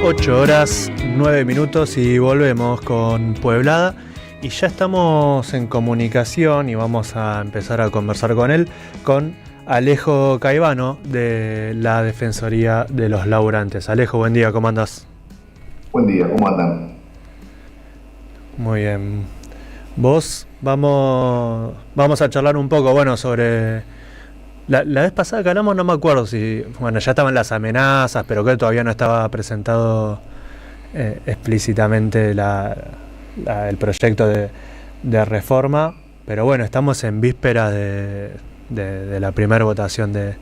8:09 y volvemos con Pueblada y ya estamos en comunicación y vamos a empezar a conversar con él, con Alejo Caivano de la Defensoría de los Laburantes. Alejo, buen día, ¿cómo andás? Buen día, ¿cómo andan? Muy bien. Vamos a charlar un poco, sobre... La vez pasada que hablamos no me acuerdo si... Bueno, ya estaban las amenazas, pero que todavía no estaba presentado explícitamente el proyecto de reforma. Pero bueno, estamos en vísperas de la primera votación de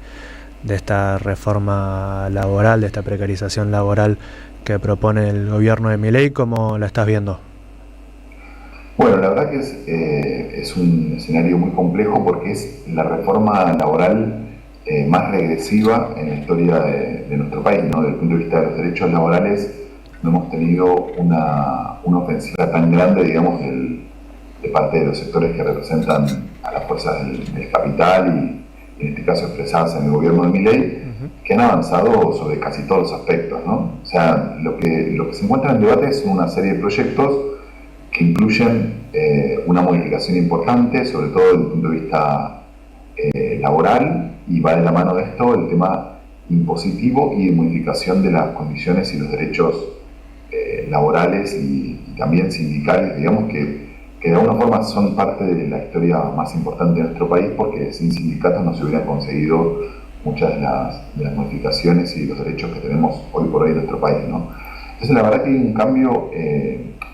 esta reforma laboral, de esta precarización laboral que propone el gobierno de Milei. ¿Cómo la estás viendo? Bueno, la verdad que es un escenario muy complejo porque es la reforma laboral más regresiva en la historia de nuestro país, ¿no? Desde el punto de vista de los derechos laborales, no hemos tenido una ofensiva tan grande, digamos, de parte de los sectores que representan a las fuerzas del capital y en este caso expresadas en el gobierno de Milei, que han avanzado sobre casi todos los aspectos, ¿no? O sea, lo que se encuentra en debate son una serie de proyectos que incluyen una modificación importante, sobre todo desde el punto de vista laboral, y va de la mano de esto el tema impositivo y de modificación de las condiciones y los derechos laborales y también sindicales, digamos, que de alguna forma son parte de la historia más importante de nuestro país, porque sin sindicatos no se hubieran conseguido muchas de las modificaciones y los derechos que tenemos hoy por hoy en nuestro país, ¿no? Entonces, la verdad que hay un cambio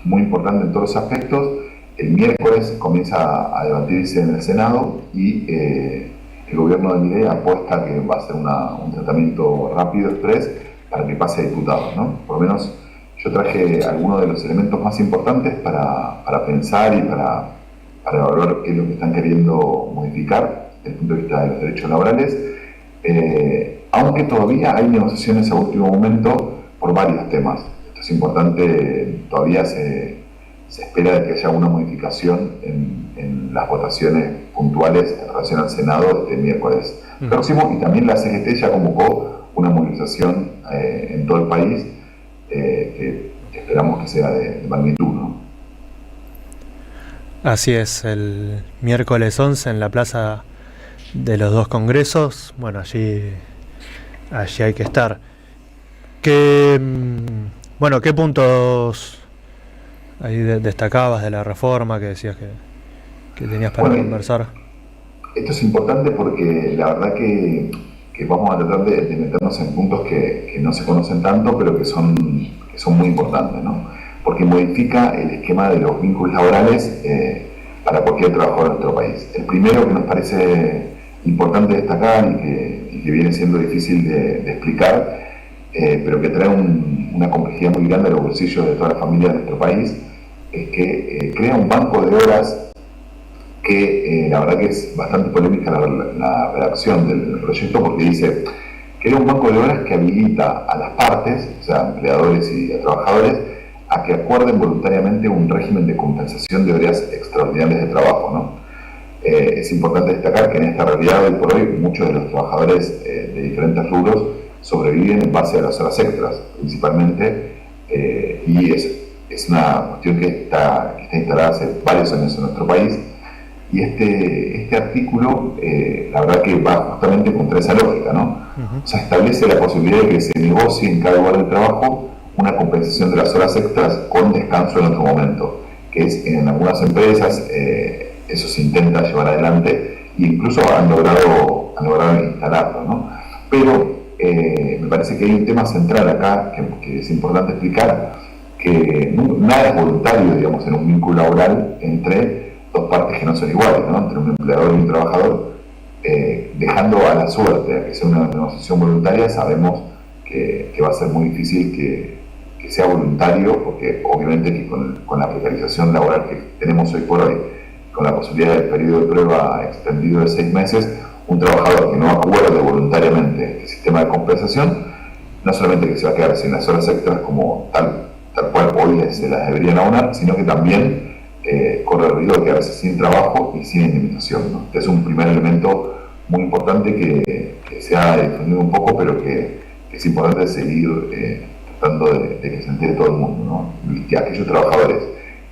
muy importante en todos los aspectos. El miércoles comienza a debatirse en el Senado y el gobierno de Milei apuesta que va a ser un tratamiento rápido, express, para que pase a diputados, ¿no? Por lo menos yo traje algunos de los elementos más importantes para pensar y para evaluar qué es lo que están queriendo modificar desde el punto de vista de los derechos laborales, aunque todavía hay negociaciones a último momento por varios temas. Esto es importante, todavía se espera de que haya una modificación en las votaciones puntuales en relación al Senado este miércoles próximo, y también la CGT ya convocó una movilización en todo el país que esperamos que sea de magnitud, ¿no? Así es, el miércoles 11 en la Plaza de los Dos Congresos. Bueno, allí hay que estar. ¿Qué puntos ahí destacabas de la reforma que decías que tenías para conversar? Esto es importante porque la verdad que vamos a tratar de meternos en puntos que no se conocen tanto, pero que son muy importantes, ¿no? Porque modifica el esquema de los vínculos laborales para cualquier trabajador de nuestro país. El primero que nos parece importante destacar y que viene siendo difícil de explicar, pero que trae una complejidad muy grande a los bolsillos de toda la familia de nuestro país, es que crea un banco de horas que la verdad que es bastante polémica la redacción del proyecto, porque dice que era un banco de horas que habilita a las partes, o sea, a empleadores y a trabajadores, a que acuerden voluntariamente un régimen de compensación de horas extraordinarias de trabajo, ¿no? Es importante destacar que en esta realidad, hoy por hoy, muchos de los trabajadores de diferentes rubros sobreviven en base a las horas extras, principalmente, y es una cuestión que está instalada hace varios años en nuestro país. Y este artículo, la verdad que va justamente contra esa lógica, ¿no? O sea, establece la posibilidad de que se negocie en cada lugar de trabajo una compensación de las horas extras con descanso en otro momento, que es en algunas empresas, eso se intenta llevar adelante e incluso han logrado instalarlo, ¿no? Pero me parece que hay un tema central acá que es importante explicar, que nada es voluntario, digamos, en un vínculo laboral entre dos partes que no son iguales, ¿no? Entre un empleador y un trabajador, dejando a la suerte a que sea una negociación voluntaria. Sabemos que va a ser muy difícil que sea voluntario, porque obviamente que con la precarización laboral que tenemos hoy por hoy, con la posibilidad del periodo de prueba extendido de 6 meses, un trabajador que no acuerde voluntariamente este sistema de compensación, no solamente que se va a quedar sin las horas extras como tal cual hoy se las deberían abonar, sino que también corre el riesgo de quedarse sin trabajo y sin indemnización, ¿no? Este es un primer elemento muy importante que se ha difundido un poco, pero que es importante seguir tratando de que se entere todo el mundo, ¿no? Y que aquellos trabajadores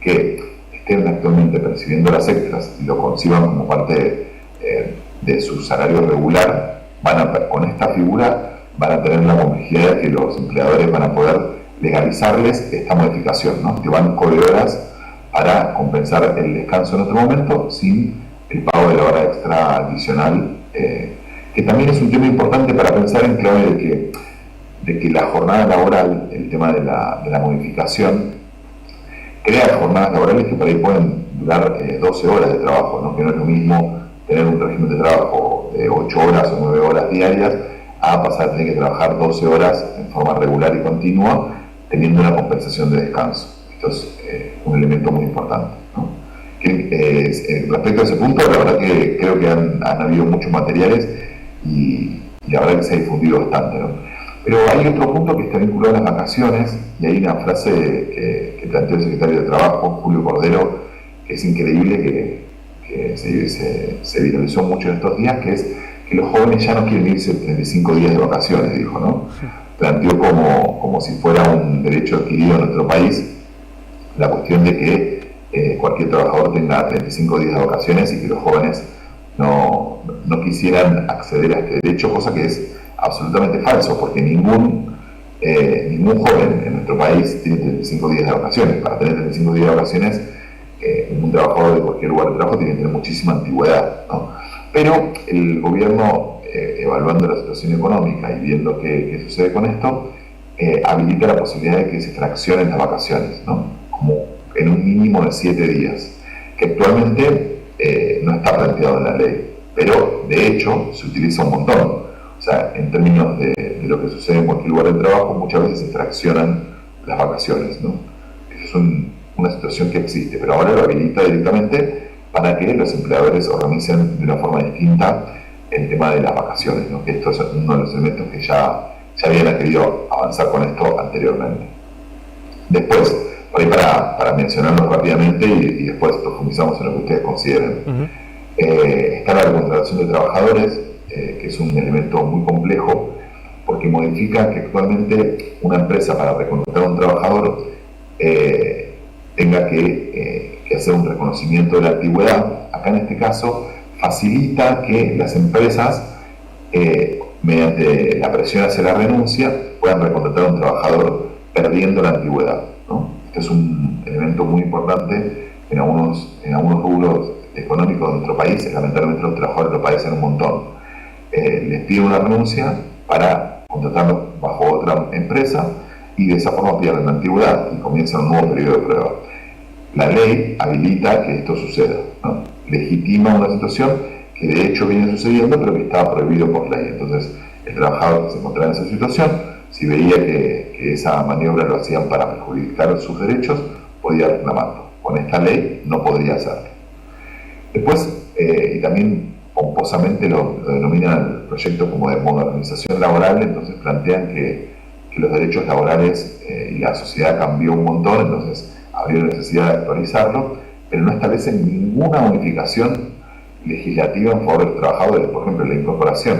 que estén actualmente percibiendo las extras y lo conciban como parte de su salario regular, con esta figura van a tener la complejidad de que los empleadores van a poder legalizarles esta modificación, ¿no? Este banco de horas para compensar el descanso en otro momento sin el pago de la hora extra adicional, que también es un tema importante para pensar en clave de que la jornada laboral, el tema de la modificación, crea jornadas laborales que por ahí pueden durar 12 horas de trabajo, ¿no? Que no es lo mismo tener un régimen de trabajo de 8 horas o 9 horas diarias a pasar a tener que trabajar 12 horas en forma regular y continua, teniendo una compensación de descanso. Esto es un elemento muy importante, ¿no? Respecto a ese punto, la verdad que creo que han habido muchos materiales y la verdad que se ha difundido bastante, ¿no? Pero hay otro punto que está vinculado a las vacaciones, y hay una frase que planteó el secretario de Trabajo, Julio Cordero, que es increíble, que se viralizó mucho en estos días, que es que los jóvenes ya no quieren irse 35 días de vacaciones, dijo, ¿no? Planteó como si fuera un derecho adquirido en nuestro país la cuestión de que cualquier trabajador tenga 35 días de vacaciones y que los jóvenes no quisieran acceder a este derecho, cosa que es absolutamente falso, porque ningún joven en nuestro país tiene 35 días de vacaciones. Para tener 35 días de vacaciones, un trabajador de cualquier lugar de trabajo tiene que tener muchísima antigüedad, ¿no? Pero el gobierno, evaluando la situación económica y viendo qué sucede con esto, habilita la posibilidad de que se fraccionen las vacaciones, ¿no? Como en un mínimo de 7 días, que actualmente no está planteado en la ley, pero de hecho se utiliza un montón. O sea, en términos de lo que sucede en cualquier lugar de trabajo, muchas veces se fraccionan las vacaciones, ¿no? Esa es una situación que existe, pero ahora lo habilita directamente para que los empleadores organicen de una forma distinta el tema de las vacaciones, ¿no? Que esto es uno de los elementos que ya habían querido avanzar con esto anteriormente. Después, por ahí para mencionarlo rápidamente y después profundizamos en lo que ustedes consideren, está la recontratación de trabajadores, que es un elemento muy complejo, porque modifica que actualmente una empresa para recontratar a un trabajador tenga que hacer un reconocimiento de la antigüedad. Acá en este caso facilita que las empresas, mediante la presión hacia la renuncia, puedan recontratar a un trabajador perdiendo la antigüedad, ¿no? Este es un elemento muy importante en algunos rubros económicos de nuestro país. Lamentablemente los trabajadores lo padecen un montón. Les piden una renuncia para contratarlos bajo otra empresa y de esa forma pierden la antigüedad y comienza un nuevo periodo de prueba. La ley habilita que esto suceda, ¿no? Legitima una situación que de hecho viene sucediendo, pero que estaba prohibido por ley. Entonces, el trabajador que se encontraba en esa situación, si veía que esa maniobra lo hacían para perjudicar sus derechos, podía reclamarlo. Con esta ley no podría hacerlo. Después, y también pomposamente lo denominan el proyecto como de modernización laboral, entonces plantean que los derechos laborales y la sociedad cambió un montón, entonces habría necesidad de actualizarlo, pero no establecen ninguna unificación legislativa en favor de los trabajadores. Por ejemplo, la incorporación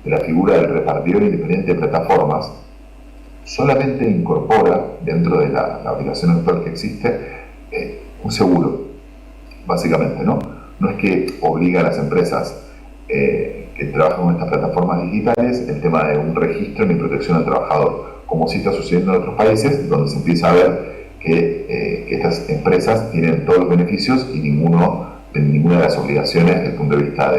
de la figura del repartidor independiente de plataformas solamente incorpora, dentro de la obligación actual que existe, un seguro, básicamente, ¿no? No es que obliga a las empresas que trabajan con estas plataformas digitales el tema de un registro ni protección al trabajador, como sí está sucediendo en otros países, donde se empieza a ver que estas empresas tienen todos los beneficios y ninguna de las obligaciones desde el punto de vista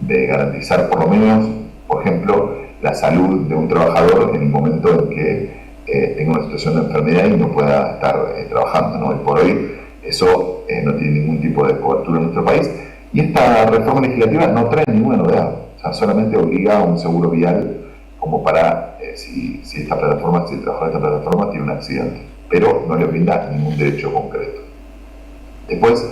de garantizar por lo menos, por ejemplo, la salud de un trabajador en el momento en que tenga una situación de enfermedad y no pueda estar trabajando, ¿no? Y por hoy eso no tiene ningún tipo de cobertura en nuestro país. Y esta reforma legislativa no trae ninguna novedad, o sea, solamente obliga a un seguro vial como para si el trabajador de esta plataforma tiene un accidente, pero no le brinda ningún derecho concreto. Después,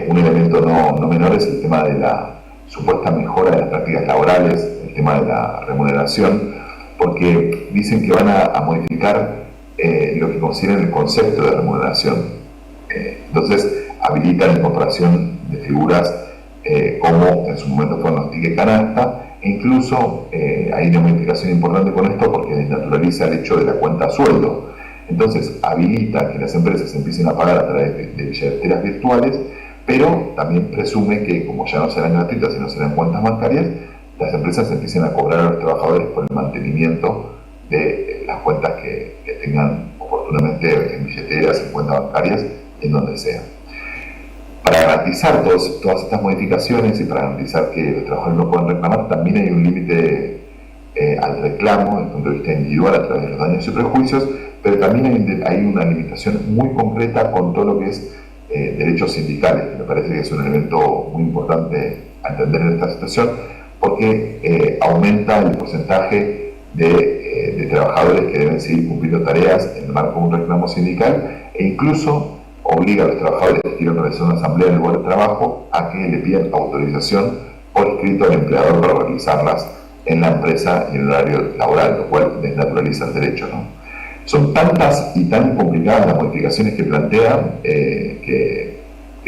un elemento no menor es el tema de la supuesta mejora de las prácticas laborales, el tema de la remuneración, porque dicen que van a modificar lo que consideran el concepto de remuneración. Entonces, habilita la incorporación de figuras como en su momento fueron los tickets canasta e incluso hay una modificación importante con esto porque desnaturaliza el hecho de la cuenta a sueldo. Entonces habilita que las empresas empiecen a pagar a través de billeteras virtuales, pero también presume que como ya no serán gratuitas sino serán cuentas bancarias, las empresas empiecen a cobrar a los trabajadores por el mantenimiento de las cuentas que tengan oportunamente en billeteras, en cuentas bancarias, en donde sea. Para garantizar todas estas modificaciones y para garantizar que los trabajadores no puedan reclamar, también hay un límite al reclamo desde el punto de vista individual a través de los daños y prejuicios, pero también hay una limitación muy concreta con todo lo que es derechos sindicales, que me parece que es un elemento muy importante a entender en esta situación, porque aumenta el porcentaje de trabajadores que deben seguir cumpliendo tareas en el marco de un reclamo sindical e incluso obliga a los trabajadores que quieren realizar una asamblea en el lugar de trabajo a que le pidan autorización por escrito al empleador para realizarlas en la empresa y en el horario laboral, lo cual desnaturaliza el derecho, ¿no? Son tantas y tan complicadas las modificaciones que plantean que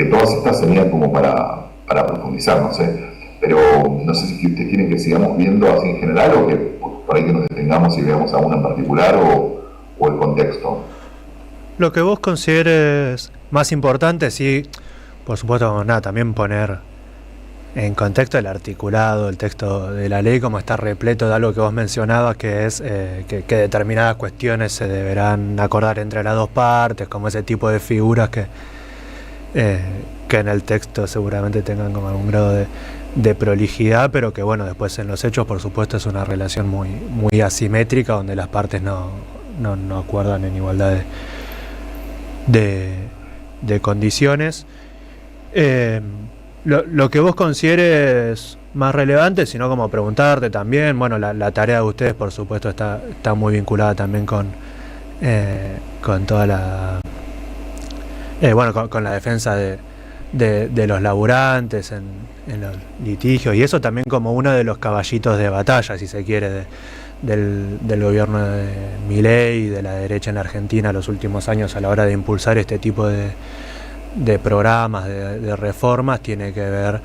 todas estas serían como para profundizar, no sé. Pero no sé si ustedes quieren que sigamos viendo así en general o que por ahí que nos detengamos y veamos a una en particular o el contexto. Lo que vos consideres más importante, sí, por supuesto, nada, también poner en contexto el articulado, el texto de la ley, como está repleto de algo que vos mencionabas, que es que determinadas cuestiones se deberán acordar entre las dos partes, como ese tipo de figuras que en el texto seguramente tengan como algún grado de prolijidad, pero que bueno, después en los hechos, por supuesto, es una relación muy asimétrica, donde las partes no acuerdan en igualdad de condiciones. Lo que vos consideres más relevante, sino como preguntarte también, bueno, la tarea de ustedes, por supuesto, está muy vinculada también con toda la con la defensa de los laburantes en los litigios, y eso también como uno de los caballitos de batalla, si se quiere, del gobierno de Milei y de la derecha en la Argentina los últimos años a la hora de impulsar este tipo de programas, de reformas, tiene que ver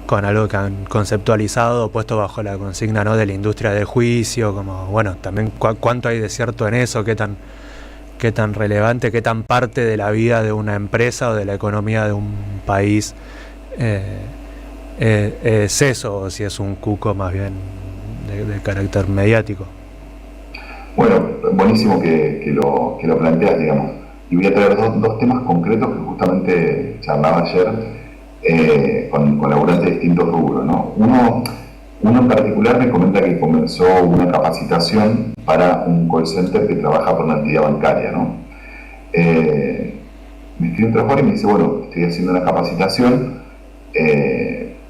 con algo que han conceptualizado, puesto bajo la consigna, ¿no?, de la industria del juicio, como, bueno, también cuánto hay de cierto en eso, qué tan relevante, qué tan parte de la vida de una empresa o de la economía de un país es eso, o si es un cuco más bien de carácter mediático. Bueno, buenísimo que lo planteas, digamos. Y voy a traer dos temas concretos que justamente charlaba ayer con laburantes de distintos rubros, ¿no? Uno en particular me comenta que comenzó una capacitación para un call center que trabaja por una entidad bancaria, ¿no? Me escribe un trabajador y me dice, bueno, estoy haciendo una capacitación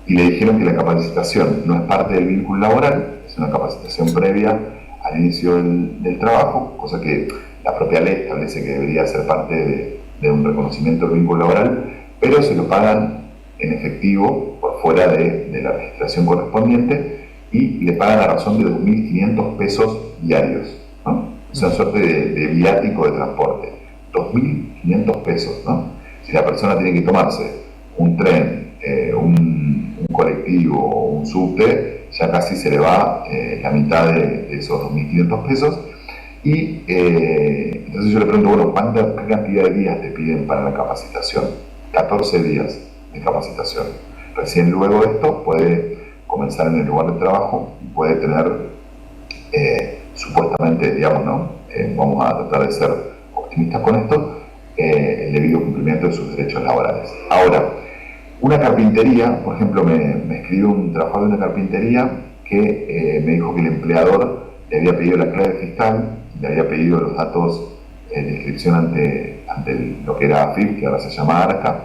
y le dijeron que la capacitación no es parte del vínculo laboral, es una capacitación previa al inicio del trabajo, cosa que la propia ley establece que debería ser parte de un reconocimiento del vínculo laboral, pero se lo pagan en efectivo por fuera de la registración correspondiente y le pagan a razón de 2.500 pesos diarios, ¿no? Es una suerte de viático de transporte. 2.500 pesos, ¿no? Si la persona tiene que tomarse un tren, un colectivo o un subte, ya casi se le va la mitad de esos 2.500 pesos. Y entonces yo le pregunto, bueno, ¿qué cantidad de días te piden para la capacitación? 14 días de capacitación. Recién luego de esto puede comenzar en el lugar de trabajo y puede tener, supuestamente, digamos, ¿no? Vamos a tratar de ser optimistas con esto, el debido cumplimiento de sus derechos laborales. Ahora, una carpintería, por ejemplo, me escribió un trabajador de una carpintería que me dijo que el empleador le había pedido la clave fiscal, le había pedido los datos de inscripción ante lo que era AFIP, que ahora se llama ARCA,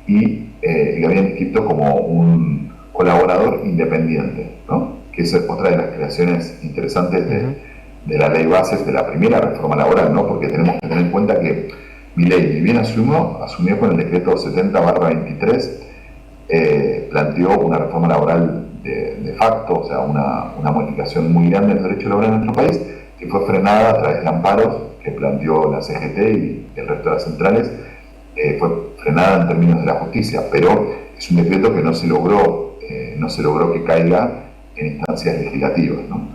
y le habían inscrito como un colaborador independiente, ¿no? Que esa es otra de las creaciones interesantes de la ley bases de la primera reforma laboral, ¿no? Porque tenemos que tener en cuenta que Milei, ni bien asumió con el decreto 70/23, planteó una reforma laboral de facto, o sea, una modificación muy grande del derecho laboral en nuestro país, que fue frenada a través de amparos que planteó la CGT y el resto de las centrales, fue frenada en términos de la justicia, pero es un decreto que no se logró que caiga en instancias legislativas, ¿no?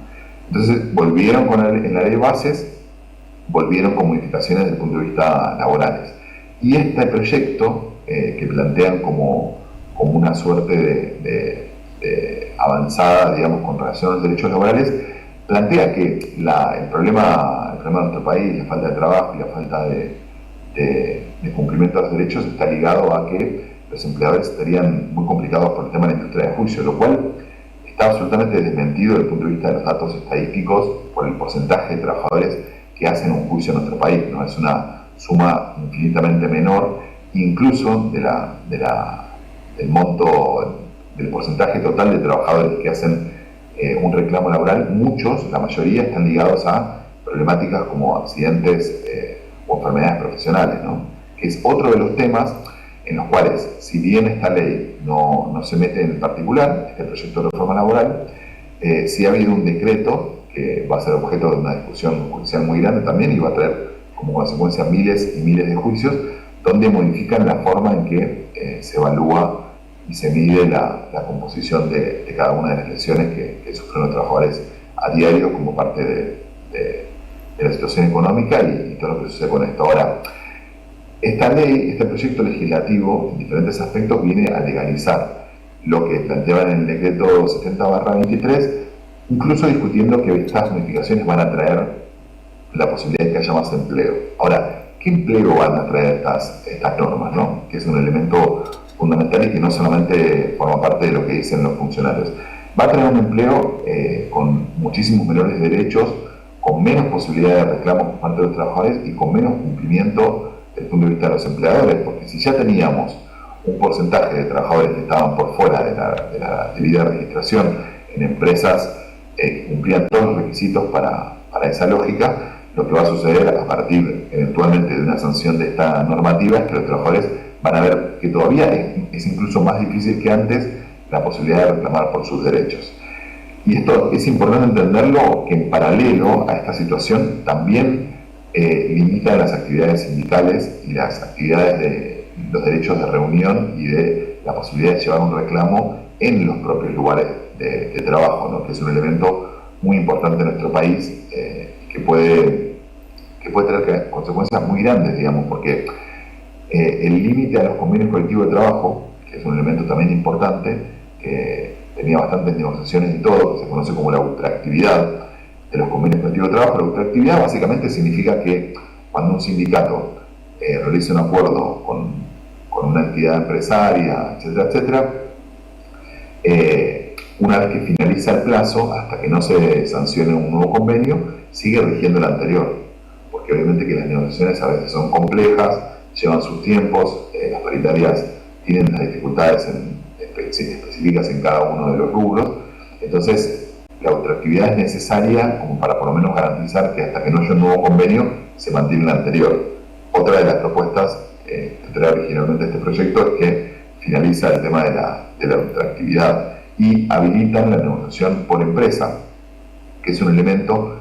Entonces volvieron en la ley de bases, volvieron con modificaciones desde el punto de vista laborales. Y este proyecto, que plantean como una suerte de avanzada, digamos, con relación a los derechos laborales, plantea que el problema de nuestro país, la falta de trabajo y la falta de cumplimiento de los derechos, está ligado a que los empleadores estarían muy complicados por el tema de la industria de juicio, lo cual está absolutamente desmentido desde el punto de vista de los datos estadísticos por el porcentaje de trabajadores que hacen un juicio en nuestro país, ¿no? Es una suma infinitamente menor, incluso del monto, del porcentaje total de trabajadores que hacen un reclamo laboral. Muchos, la mayoría, están ligados a problemáticas como accidentes o enfermedades profesionales, ¿no? Que es otro de los temas en los cuales, si bien esta ley no se mete en particular, este proyecto de reforma laboral, sí ha habido un decreto que va a ser objeto de una discusión judicial muy grande también y va a traer como consecuencia miles y miles de juicios, donde modifican la forma en que se evalúa y se mide la composición de cada una de las lesiones que sufren los trabajadores a diario como parte de la situación económica y todo lo que sucede con esto. Ahora, esta ley, este proyecto legislativo, en diferentes aspectos, viene a legalizar lo que planteaban en el decreto 70/23, incluso discutiendo que estas modificaciones van a traer la posibilidad de que haya más empleo. Ahora, ¿qué empleo van a traer estas normas, ¿no? Que es un elemento fundamental y que no solamente forma parte de lo que dicen los funcionarios. Va a traer un empleo con muchísimos menores derechos, con menos posibilidad de reclamos por parte de los trabajadores y con menos cumplimiento desde el punto de vista de los empleadores, porque si ya teníamos un porcentaje de trabajadores que estaban por fuera de la debida registración en empresas que cumplían todos los requisitos para esa lógica, lo que va a suceder a partir eventualmente de una sanción de esta normativa es que los trabajadores van a ver que todavía es incluso más difícil que antes la posibilidad de reclamar por sus derechos. Y esto es importante entenderlo, que en paralelo a esta situación también limitan las actividades sindicales y las actividades de los derechos de reunión y de la posibilidad de llevar un reclamo en los propios lugares de trabajo, ¿no? Que es un elemento muy importante en nuestro país, que puede tener consecuencias muy grandes, digamos, porque el límite a los convenios colectivos de trabajo, que es un elemento también importante, que tenía bastantes negociaciones y todo, que se conoce como la ultraactividad de los convenios colectivos de trabajo. La ultraactividad básicamente significa que cuando un sindicato realiza un acuerdo con una entidad empresaria, etcétera, etcétera, una vez que finaliza el plazo, hasta que no se sancione un nuevo convenio, sigue rigiendo el anterior, porque obviamente que las negociaciones a veces son complejas, llevan sus tiempos, las paritarias tienen las dificultades específicas en cada uno de los rubros. Entonces la ultraactividad es necesaria como para por lo menos garantizar que hasta que no haya un nuevo convenio se mantiene el anterior. Otra de las propuestas que trae originalmente este proyecto es que finaliza el tema de la ultraactividad y habilitan la negociación por empresa, que es un elemento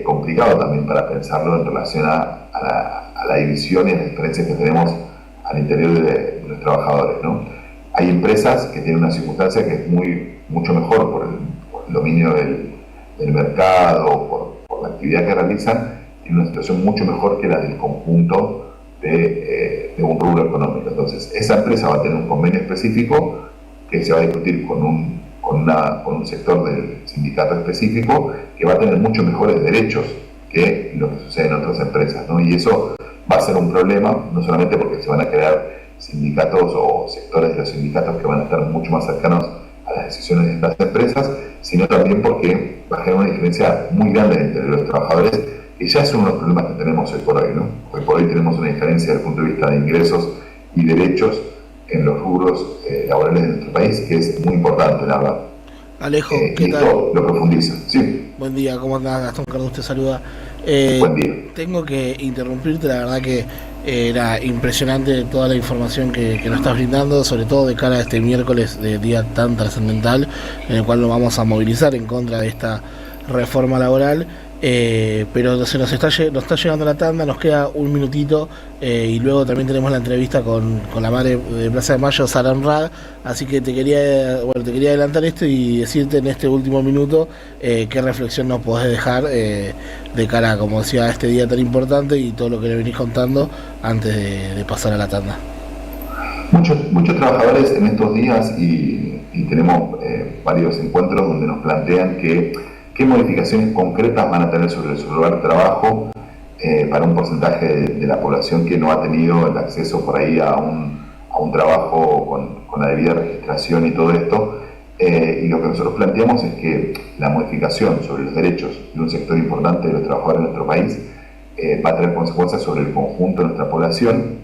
complicado también para pensarlo en relación a la división y a las diferencias que tenemos al interior de los trabajadores, ¿no? Hay empresas que tienen una circunstancia que es mucho mejor por el dominio del mercado, por la actividad que realizan, tienen una situación mucho mejor que la del conjunto de un rubro económico. Entonces, esa empresa va a tener un convenio específico que se va a discutir con un sector del sindicato específico, que va a tener mucho mejores derechos que lo que sucede en otras empresas, ¿no? Y eso va a ser un problema, no solamente porque se van a crear sindicatos o sectores de los sindicatos que van a estar mucho más cercanos a las decisiones de estas empresas, sino también porque va a generar una diferencia muy grande entre los trabajadores, que ya es uno de los problemas que tenemos hoy por hoy, ¿no? Hoy por hoy tenemos una diferencia desde el punto de vista de ingresos y derechos en los rubros laborales de nuestro país, que es muy importante, la verdad. Alejo, ¿qué y tal? esto lo profundiza. Sí. Buen día, ¿cómo andás? Gastón Cardús te saluda. Buen día. Tengo que interrumpirte, la verdad que era impresionante toda la información que nos estás brindando, sobre todo de cara a este miércoles de día tan trascendental, en el cual nos vamos a movilizar en contra de esta reforma laboral. Pero nos está llegando la tanda, nos queda un minutito y luego también tenemos la entrevista con la madre de Plaza de Mayo, Saran Rad, así que te quería adelantar esto y decirte en este último minuto qué reflexión nos podés dejar de cara, como decía, a este día tan importante y todo lo que le venís contando antes de pasar a la tanda. Muchos trabajadores en estos días y tenemos varios encuentros donde nos plantean qué modificaciones concretas van a tener sobre su lugar de trabajo para un porcentaje de la población que no ha tenido el acceso por ahí a un trabajo con la debida registración y todo esto. Y lo que nosotros planteamos es que la modificación sobre los derechos de un sector importante de los trabajadores en nuestro país va a tener consecuencias sobre el conjunto de nuestra población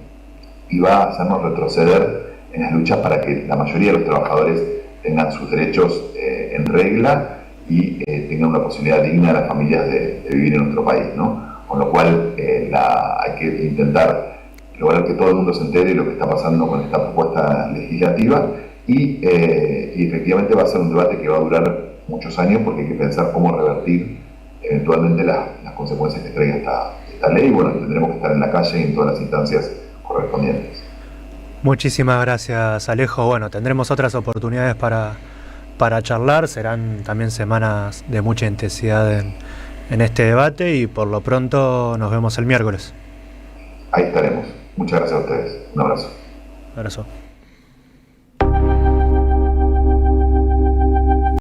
y va a hacernos retroceder en las luchas para que la mayoría de los trabajadores tengan sus derechos en regla y tengan una posibilidad digna a las familias de vivir en nuestro país, ¿no? Con lo cual hay que intentar lograr que todo el mundo se entere de lo que está pasando con esta propuesta legislativa y efectivamente va a ser un debate que va a durar muchos años porque hay que pensar cómo revertir eventualmente las consecuencias que traiga esta ley. Bueno, tendremos que estar en la calle y en todas las instancias correspondientes. Muchísimas gracias, Alejo. Bueno, tendremos otras oportunidades para charlar, serán también semanas de mucha intensidad en este debate y por lo pronto nos vemos el miércoles. Ahí estaremos. Muchas gracias a ustedes. Un abrazo. Un abrazo.